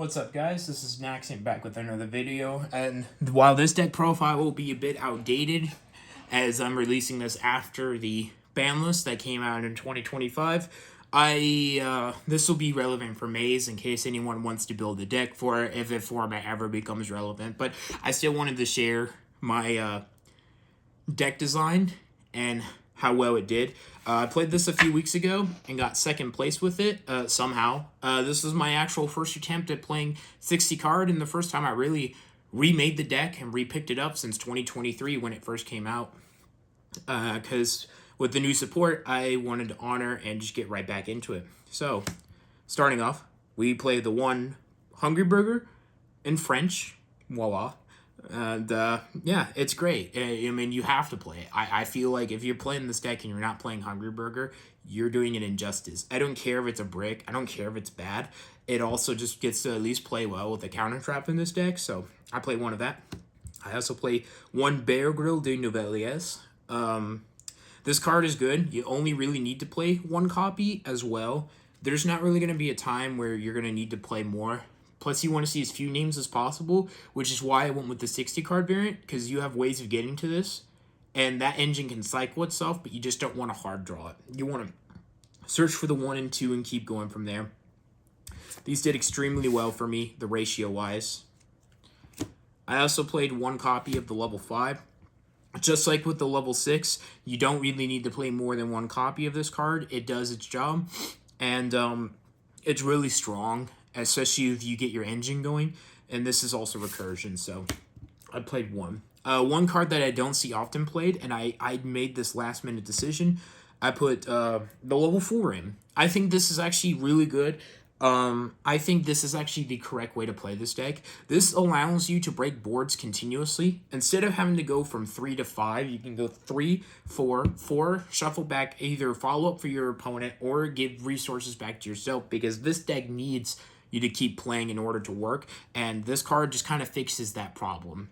What's up, guys? This is Naxxion back with another video, and while this deck profile will be a bit outdated, as I'm releasing this after the ban list that came out in 2025, this will be relevant for Maze in case anyone wants to build a deck for it, if the format ever becomes relevant. But I still wanted to share my deck design and how well it did. I played this a few weeks ago and got second place with it somehow. This was my actual first attempt at playing 60 card, and the first time I really remade the deck and repicked it up since 2023 when it first came out. Because with the new support, I wanted to honor and just get right back into it. So, starting off, we play the one Hungry Burger in French. Voila. And yeah, it's great. I mean, you have to play it. I feel like if you're playing this deck and you're not playing Hungry Burger, you're doing an injustice. I don't care if it's a brick. I don't care if it's bad. It also just gets to at least play well with the counter trap in this deck. So I play one of that. I also play one Bear Grill de Nouvelle. This card is good. You only really need to play one copy as well. There's not really going to be a time where you're going to need to play more. Plus, you want to see as few names as possible, which is why I went with the 60 card variant, because you have ways of getting to this, and that engine can cycle itself, but you just don't want to hard draw it. You want to search for the 1 and 2 and keep going from there. These did extremely well for me, the ratio-wise. I also played one copy of the level 5. Just like with the level 6, you don't really need to play more than one copy of this card. It does its job, and it's really strong, especially if you get your engine going, and this is also recursion, so I played one. One card that I don't see often played, and I made this last minute decision, I put the level 4 in. I think this is actually really good. I think this is actually the correct way to play this deck. This allows you to break boards continuously. Instead of having to go from 3 to 5, you can go 3, 4, 4, shuffle back, either follow up for your opponent or give resources back to yourself, because this deck needs you to keep playing in order to work, and this card just kind of fixes that problem.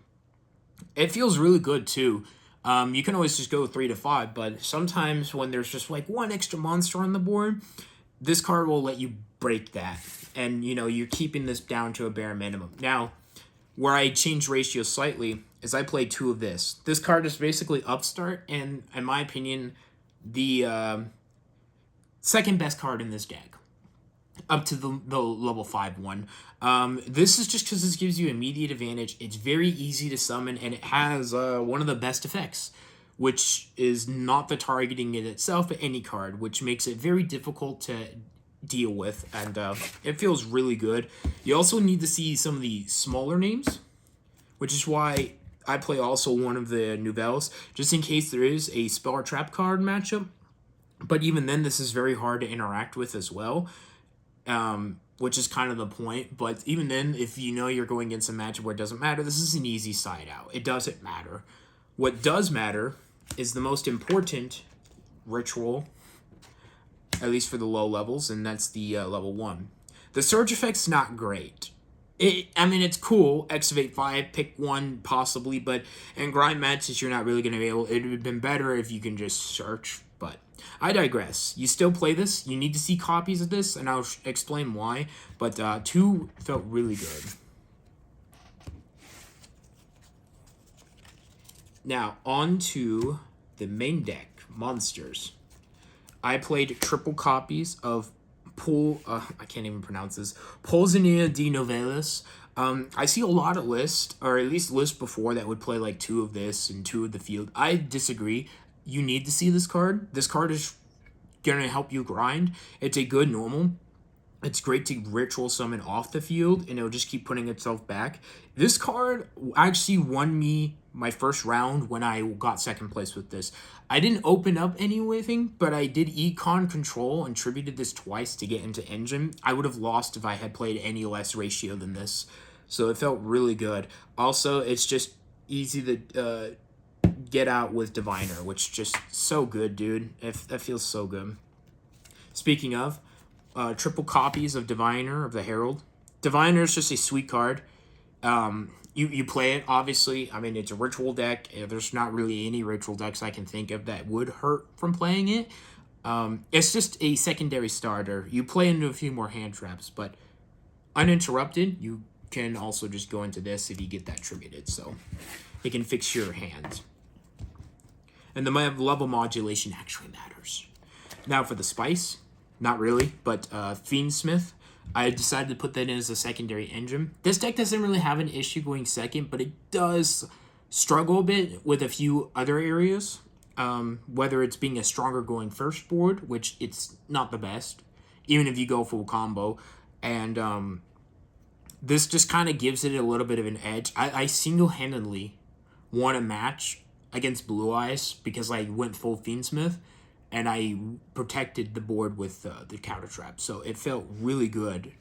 It feels really good too. You can always just go 3 to 5, but sometimes when there's just like one extra monster on the board, this card will let you break that, and you know, you're keeping this down to a bare minimum. Now, where I changed ratio slightly is I played 2 of this. This card is basically Upstart, and in my opinion, the second best card in this deck, up to the level 5 one. This is just because this gives you immediate advantage. It's very easy to summon, and it has one of the best effects, which is not the targeting in itself, but any card, which makes it very difficult to deal with, and it feels really good. You also need to see some of the smaller names, which is why I play also one of the Nouvelles, just in case there is a spell or trap card matchup. But even then, this is very hard to interact with as well, which is kind of the point. But even then, if you know you're going against a matchup where it doesn't matter, this is an easy side out. It doesn't matter. What does matter is the most important ritual, at least for the low levels, and that's the level 1. The surge effect's not great. I mean, it's cool. Excavate 5, pick 1 possibly, but in grind matches, you're not really going to be able. It would have been better if you can just search, but I digress. You still play this. You need to see copies of this, and I'll explain why, but 2 felt really good. Now, on to the main deck, monsters. I played triple copies of I can't even pronounce this, Poisonnier de Nouvelles. I see a lot of lists, or at least lists before, that would play like 2 of this and 2 of the field. I disagree. You need to see this card. This card is going to help you grind. It's a good normal. It's great to ritual summon off the field, and it'll just keep putting itself back. This card actually won me my first round when I got second place with this. I didn't open up anything, but I did econ control and tributed this twice to get into engine. I would have lost if I had played any less ratio than this. So it felt really good. Also, it's just easy to get out with Diviner, which just so good, dude. That feels so good. Speaking of, triple copies of Diviner, of the Herald. Diviner is just a sweet card. You play it, obviously. I mean, it's a ritual deck. There's not really any ritual decks I can think of that would hurt from playing it. It's just a secondary starter. You play into a few more hand traps, but uninterrupted, you can also just go into this if you get that tributed, so it can fix your hand. And the level modulation actually matters. Now for the spice, not really, but Fiendsmith, I decided to put that in as a secondary engine. This deck doesn't really have an issue going second, but it does struggle a bit with a few other areas. Whether it's being a stronger going first board, which it's not the best, even if you go full combo. And this just kind of gives it a little bit of an edge. I single-handedly won a match against Blue Eyes because I went full Fiendsmith, and I protected the board with the counter trap. So it felt really good.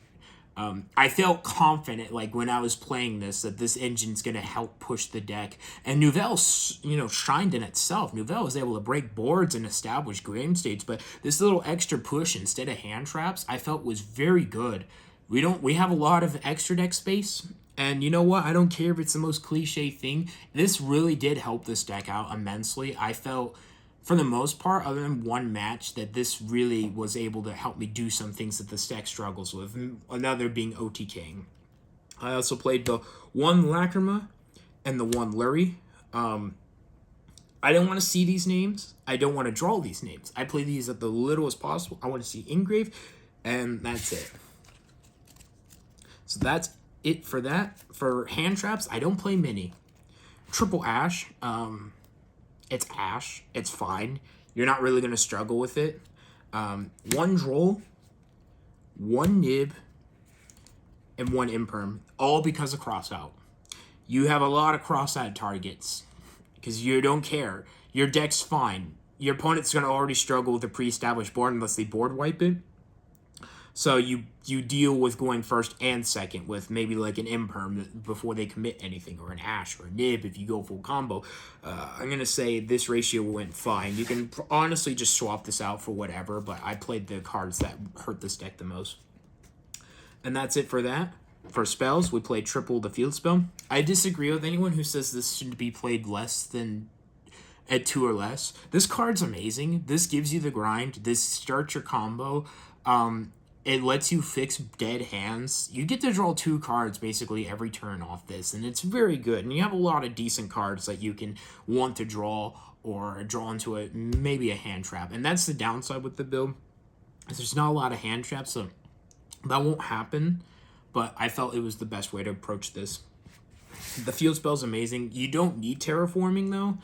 I felt confident, like, when I was playing this, that this engine's going to help push the deck. And Nouvelle, shined in itself. Nouvelle was able to break boards and establish game states, but this little extra push instead of hand traps, I felt was very good. We have a lot of extra deck space, and you know what? I don't care if it's the most cliche thing. This really did help this deck out immensely. I felt, for the most part, other than one match, that this really was able to help me do some things that this deck struggles with, another being OTKing. I also played the one Lacrima and the one Lurie. I didn't want to see these names. I don't want to draw these names. I play these at the little as possible. I want to see engrave, and that's it. So that's it for that. For hand traps, I don't play many. Triple Ash, it's Ash. It's fine. You're not really going to struggle with it. One Droll, one Nib, and one Imperm, all because of Crossout. You have a lot of Crossout targets because you don't care. Your deck's fine. Your opponent's going to already struggle with a pre-established board unless they board wipe it. So you deal with going first and second with maybe like an Imperm before they commit anything, or an Ash or a Nib if you go full combo. I'm going to say this ratio went fine. You can honestly just swap this out for whatever, but I played the cards that hurt this deck the most. And that's it for that. For spells, we played triple the field spell. I disagree with anyone who says this should be played less than at 2 or less. This card's amazing. This gives you the grind. This starts your combo. It lets you fix dead hands. You get to draw 2 cards basically every turn off this, and it's very good. And you have a lot of decent cards that you can want to draw or draw into maybe a hand trap. And that's the downside with the build. There's not a lot of hand traps, so that won't happen. But I felt it was the best way to approach this. The field spell's amazing. You don't need terraforming though.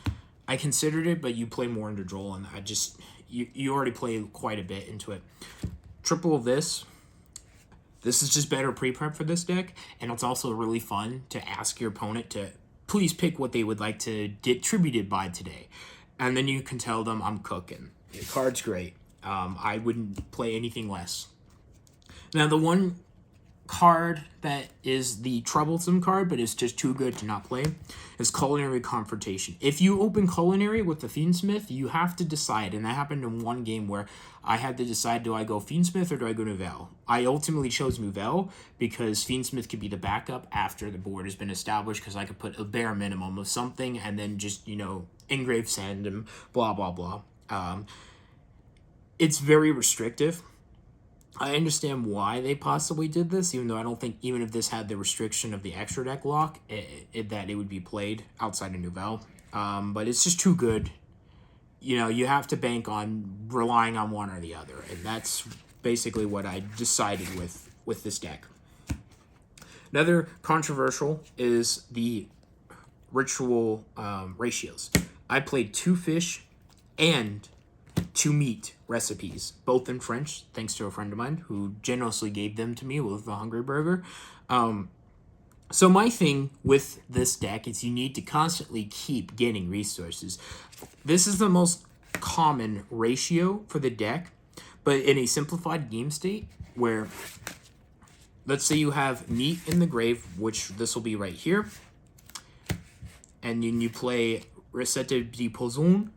I considered it, but you play more into Droll, and you already play quite a bit into it. Triple of this. This is just better pre-prep for this deck, and it's also really fun to ask your opponent to please pick what they would like to get tributed by today. And then you can tell them, I'm cooking. The card's great. I wouldn't play anything less. Now, the one card that is the troublesome card, but is just too good to not play, is Culinary Confrontation. If you open Culinary with the Fiendsmith, you have to decide, and that happened in one game where I had to decide, do I go Fiendsmith or do I go Nouvelle? I ultimately chose Nouvelle because Fiendsmith could be the backup after the board has been established, because I could put a bare minimum of something and then just, engrave send and blah, blah, blah. It's very restrictive. I understand why they possibly did this, even though I don't think, even if this had the restriction of the extra deck lock, that it would be played outside of Nouvelle. But it's just too good. You have to bank on relying on one or the other, and that's basically what I decided with this deck. Another controversial is the ritual ratios. I played 2 fish and 2 meat recipes, both in French, thanks to a friend of mine who generously gave them to me with the Hungry Burger. So my thing with this deck is you need to constantly keep getting resources. This is the most common ratio for the deck, but in a simplified game state where, let's say you have meat in the grave, which this will be right here, and then you play Recette de Poison,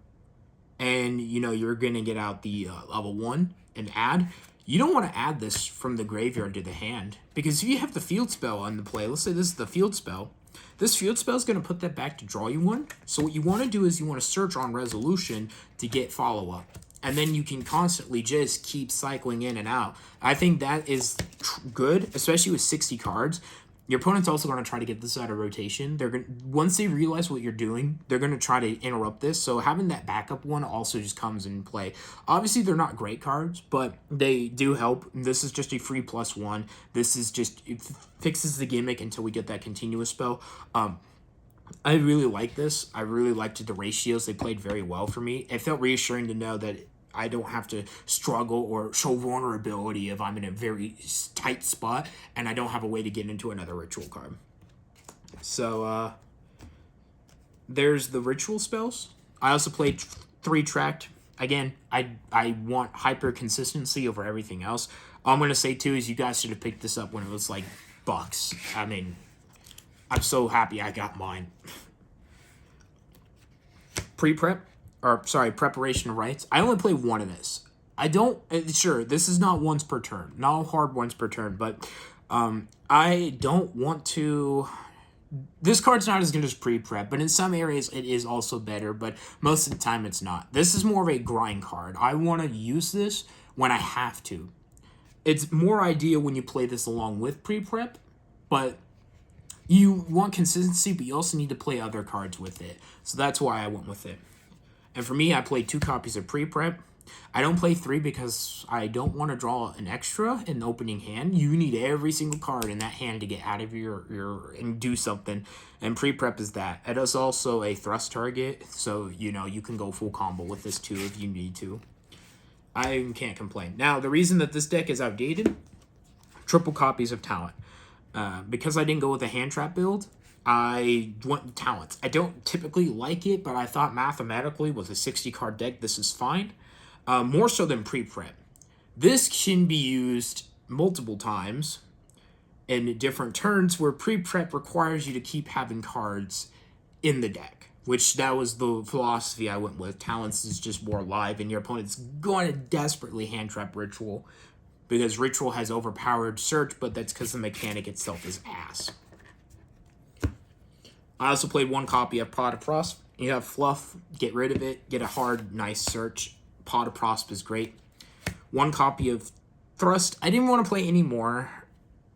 and you're gonna get out the level 1 and add. You don't want to add this from the graveyard to the hand, because if you have the field spell on the play, let's say this is the field spell, this field spell is going to put that back to draw you 1. So what you want to do is you want to search on resolution to get follow-up. and then you can constantly just keep cycling in and out. I think that is good, especially with 60 cards. Your opponent's also going to try to get this out of rotation. They're going once they realize what you're doing, they're going to try to interrupt this. So having that backup one also just comes in play. Obviously, they're not great cards, but they do help. This is just a free +1. This is just, it fixes the gimmick until we get that continuous spell. I really like this. I really liked the ratios. They played very well for me. It felt reassuring to know that I don't have to struggle or show vulnerability if I'm in a very tight spot and I don't have a way to get into another ritual card. So, there's the ritual spells. I also played 3-tracked. Again, I want hyper consistency over everything else. All I'm going to say, too, is you guys should have picked this up when it was like bucks. I mean, I'm so happy I got mine. Preparation of rites. I only play one of this. I don't, sure, this is not once per turn. Not hard once per turn, but I don't want to, this card's not as good as pre-prep, but in some areas it is also better, but most of the time it's not. This is more of a grind card. I want to use this when I have to. It's more ideal when you play this along with pre-prep, but you want consistency, but you also need to play other cards with it. So that's why I went with it. And for me, I played 2 copies of pre-prep. I don't play 3 because I don't want to draw an extra in the opening hand. You need every single card in that hand to get out of your and do something. And pre-prep is that. It is also a thrust target, so you know you can go full combo with this too if you need to. I can't complain. Now, the reason that this deck is outdated, triple copies of talent. Because I didn't go with a hand trap build, I went with talents. I don't typically like it, but I thought mathematically with a 60-card deck, this is fine. More so than pre-prep. This can be used multiple times in different turns where pre-prep requires you to keep having cards in the deck, which that was the philosophy I went with. Talents is just more live, and your opponent's going to desperately hand trap Ritual because Ritual has overpowered search, but that's because the mechanic itself is ass. I also played 1 copy of Pot of Prosp. You have fluff, get rid of it, get a hard, nice search. Pot of Prosp is great. 1 copy of Thrust. I didn't want to play any more.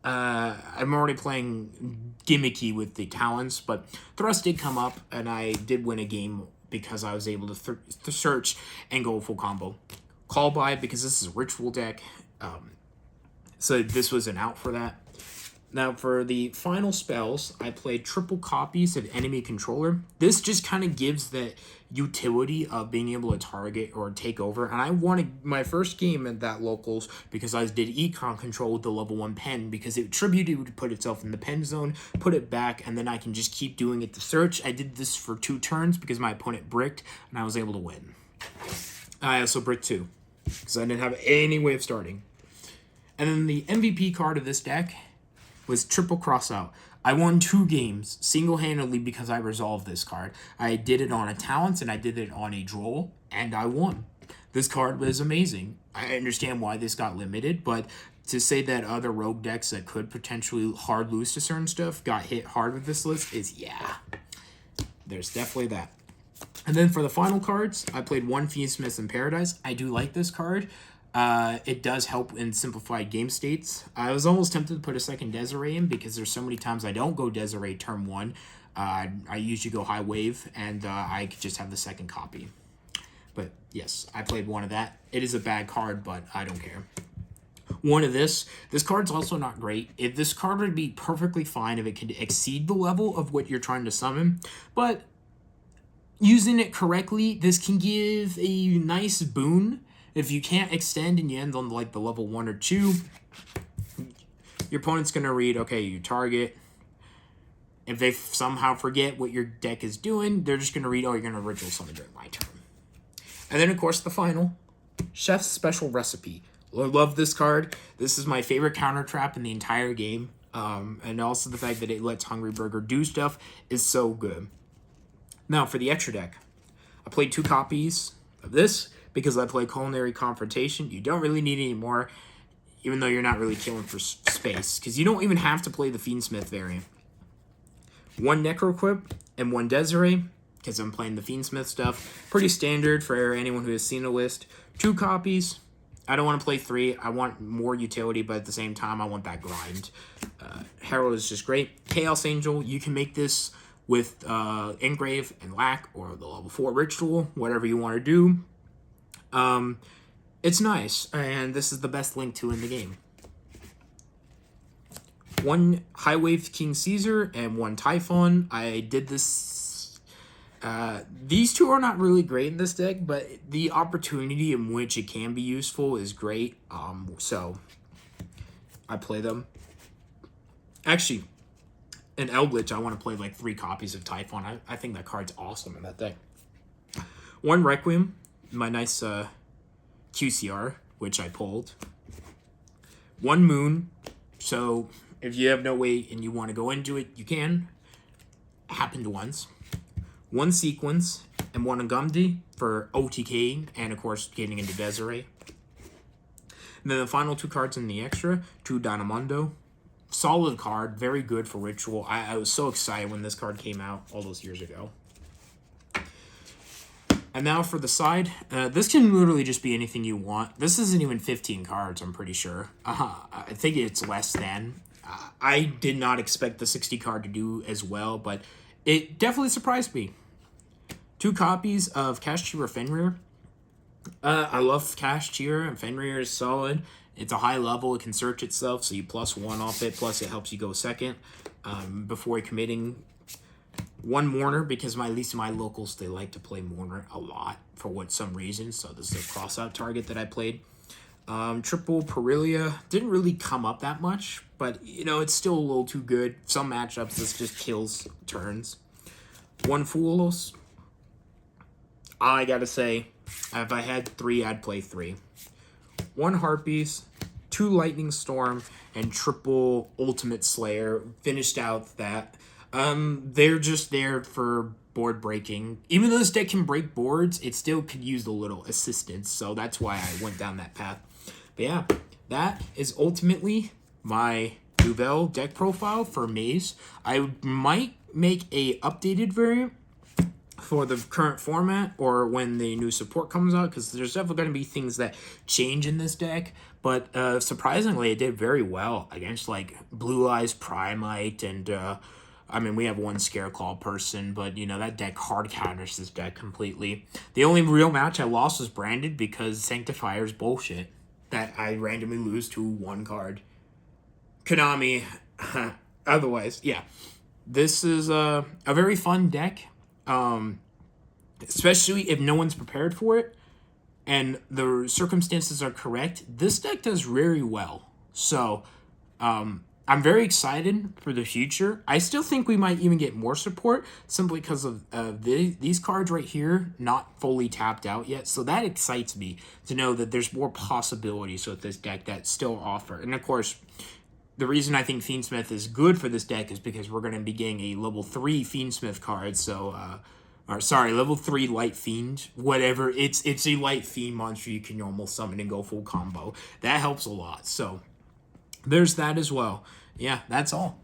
I'm already playing gimmicky with the talents, but Thrust did come up, and I did win a game because I was able to search and go full combo. Call by, because this is a ritual deck, so this was an out for that. Now, for the final spells, I played triple copies of Enemy Controller. This just kind of gives that utility of being able to target or take over. And I wanted my first game at that locals because I did Econ Control with the level 1 pen because it attributed to put itself in the pen zone, put it back, and then I can just keep doing it to search. I did this for 2 turns because my opponent bricked, and I was able to win. I also bricked 2 because I didn't have any way of starting. And then the MVP card of this deck was triple cross out. I won 2 games single-handedly because I resolved this card. I did it on a talent and I did it on a droll, and I won. This card was amazing. I understand why this got limited, but to say that other rogue decks that could potentially hard lose to certain stuff got hit hard with this list is, yeah, there's definitely that. And then for the final cards, I played 1 Fiendsmith in Paradise. I do like this card. It does help in simplified game states. I was almost tempted to put a second Desiree in because there's so many times I don't go Desiree turn 1. I usually go High Wave, and I could just have the second copy. But yes, I played 1 of that. It is a bad card, but I don't care. 1 of this. This card's also not great. If this card would be perfectly fine if it could exceed the level of what you're trying to summon, but using it correctly, this can give a nice boon. If you can't extend and you end on like the level 1 or 2, your opponent's going to read, okay, you target. If they somehow forget what your deck is doing, they're just going to read, oh, you're going to ritual summon during my turn. And then, of course, the final, Chef's Special Recipe. I love this card. This is my favorite counter trap in the entire game. And also the fact that it lets Hungry Burger do stuff is so good. Now, for the extra deck, I played 2 copies of this. Because I play Culinary Confrontation, you don't really need any more, even though you're not really killing for space. Because you don't even have to play the Fiendsmith variant. 1 Necroquip and 1 Desiree. because I'm playing the Fiendsmith stuff. Pretty standard for anyone who has seen the list. 2 copies. I don't want to play 3. I want more utility, but at the same time, I want that grind. Herald is just great. Chaos Angel, you can make this with Engrave and Lack, or the level 4 Ritual, whatever you want to do. It's nice, and this is the best Link 2 in the game. 1 High Wave King Caesar and 1 Typhon. I did this. These 2 are not really great in this deck, but the opportunity in which it can be useful is great. So I play them. Actually, in Eldritch, I want to play like 3 copies of Typhon. I think that card's awesome in that deck. 1 Requiem, my nice QCR, which I pulled. 1 Moon, so if you have no way and you want to go into it, you can. Happened once. 1 Sequence and 1 Agumdi for OTK and, of course, getting into Desiree. And then the final 2 cards in the extra, 2 Dynamondo. Solid card, very good for Ritual. I was so excited when this card came out all those years ago. And now for the side, this can literally just be anything you want. This isn't even 15 cards, I'm pretty sure. I think it's less than. I did not expect the 60 card to do as well, but it definitely surprised me. 2 copies of Cash-Cheer Fenrir. I love Cash-Cheer, and Fenrir is solid. It's a high level, it can search itself, so you +1 off it, plus it helps you go second before committing. 1 Mourner, because at least my locals, they like to play Mourner a lot for some reason, so this is a cross-out target that I played. Triple Perilia didn't really come up that much, but, you know, it's still a little too good. Some matchups, this just kills turns. 1 Foolos. I gotta say, if I had 3, I'd play 3. 1 Harpies, 2 Lightning Storm, and triple Ultimate Slayer. Finished out that. They're just there for board breaking. Even though this deck can break boards, it still could use a little assistance, so that's why I went down that path. But yeah, that is ultimately my Nouvelle deck profile for Maze. I might make a updated variant for the current format or when the new support comes out, because there's definitely going to be things that change in this deck. But surprisingly, it did very well against like Blue Eyes Primite, and I mean, we have 1 Scareclaw person, but you know, that deck hard counters this deck completely. The only real match I lost was Branded because Sanctifier's bullshit that I randomly lose to 1 card. Konami, otherwise, yeah. This is a very fun deck. Especially if no one's prepared for it and the circumstances are correct, this deck does very well. So, I'm very excited for the future. I still think we might even get more support simply because of these cards right here not fully tapped out yet. So that excites me to know that there's more possibilities with this deck that still offer. And of course, the reason I think Fiendsmith is good for this deck is because we're going to be getting a level 3 Fiendsmith card. So, level 3 Light Fiend, whatever. It's a Light Fiend monster you can normal summon and go full combo. That helps a lot. So, there's that as well. Yeah, that's all.